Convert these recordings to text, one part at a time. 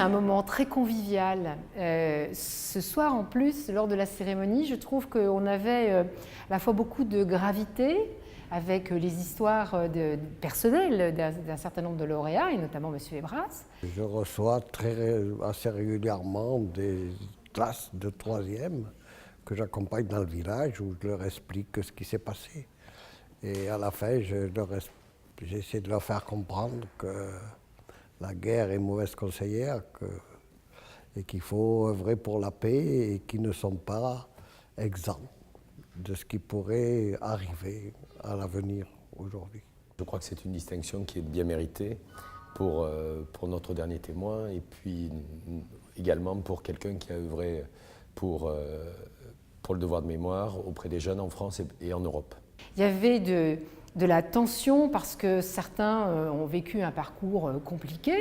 un moment très convivial. Ce soir, en plus, lors de la cérémonie, je trouve qu'on avait à la fois beaucoup de gravité, avec les histoires personnelles d'un certain nombre de lauréats, et notamment M. Ebras. Je reçois assez régulièrement des classes de 3e que j'accompagne dans le village où je leur explique ce qui s'est passé. Et à la fin, j'essaie de leur faire comprendre que la guerre est mauvaise conseillère et qu'il faut œuvrer pour la paix et qu'ils ne sont pas exempts de ce qui pourrait arriver à l'avenir aujourd'hui. Je crois que c'est une distinction qui est bien méritée pour notre dernier témoin et puis également pour quelqu'un qui a œuvré pour le devoir de mémoire auprès des jeunes en France et en Europe. Il y avait de la tension parce que certains ont vécu un parcours compliqué.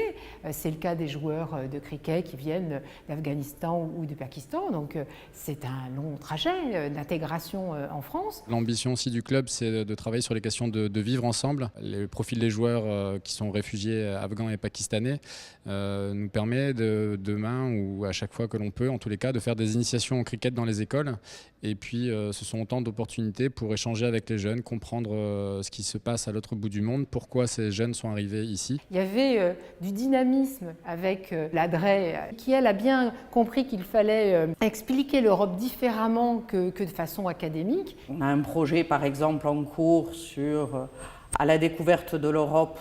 C'est le cas des joueurs de cricket qui viennent d'Afghanistan ou du Pakistan. Donc c'est un long trajet d'intégration en France. L'ambition aussi du club, c'est de travailler sur les questions de vivre ensemble. Le profil des joueurs qui sont réfugiés afghans et pakistanais nous permet demain ou à chaque fois que l'on peut, en tous les cas, de faire des initiations au cricket dans les écoles. Et puis ce sont autant d'opportunités pour échanger avec les jeunes, comprendre ce qui se passe à l'autre bout du monde, pourquoi ces jeunes sont arrivés ici. Il y avait du dynamisme avec la DREI, qui elle a bien compris qu'il fallait expliquer l'Europe différemment que de façon académique. On a un projet par exemple en cours sur à la découverte de l'Europe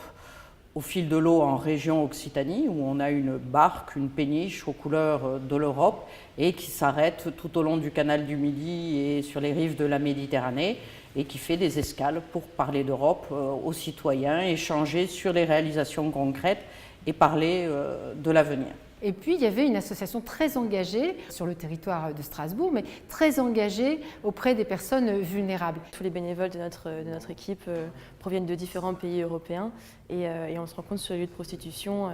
au fil de l'eau en région Occitanie, où on a une barque, une péniche aux couleurs de l'Europe et qui s'arrête tout au long du canal du Midi et sur les rives de la Méditerranée et qui fait des escales pour parler d'Europe aux citoyens, échanger sur les réalisations concrètes et parler de l'avenir. Et puis, il y avait une association très engagée sur le territoire de Strasbourg, mais très engagée auprès des personnes vulnérables. Tous les bénévoles de notre équipe proviennent de différents pays européens et on se rend compte sur les lieux de prostitution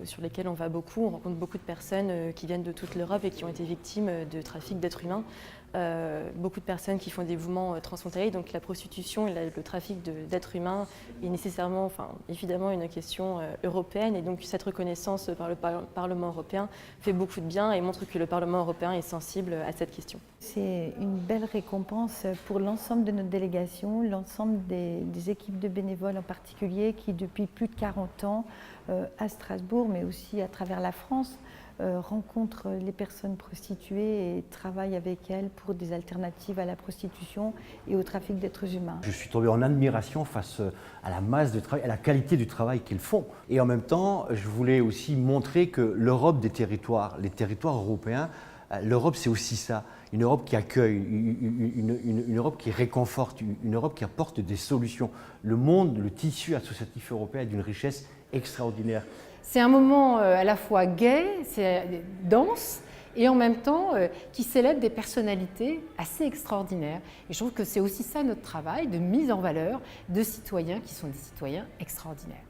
sur lesquels on va beaucoup. On rencontre beaucoup de personnes qui viennent de toute l'Europe et qui ont été victimes de trafic d'êtres humains. Beaucoup de personnes qui font des mouvements transfrontaliers, donc la prostitution et le trafic d'êtres humains est nécessairement, évidemment une question européenne et donc cette reconnaissance par le Parlement européen fait beaucoup de bien et montre que le Parlement européen est sensible à cette question. C'est une belle récompense pour l'ensemble de notre délégation, l'ensemble des équipes de bénévoles en particulier qui depuis plus de 40 ans à Strasbourg mais aussi à travers la France rencontrent les personnes prostituées et travaillent avec elles pour des alternatives à la prostitution et au trafic d'êtres humains. Je suis tombé en admiration face à la masse de travail, à la qualité du travail qu'ils font. Et en même temps, je voulais aussi montrer que l'Europe des territoires, les territoires européens, l'Europe c'est aussi ça, une Europe qui accueille, une Europe qui réconforte, une Europe qui apporte des solutions. Le monde, le tissu associatif européen est d'une richesse extraordinaire. C'est un moment à la fois gai, c'est dense, et en même temps qui célèbre des personnalités assez extraordinaires. Et je trouve que c'est aussi ça notre travail, de mise en valeur de citoyens qui sont des citoyens extraordinaires.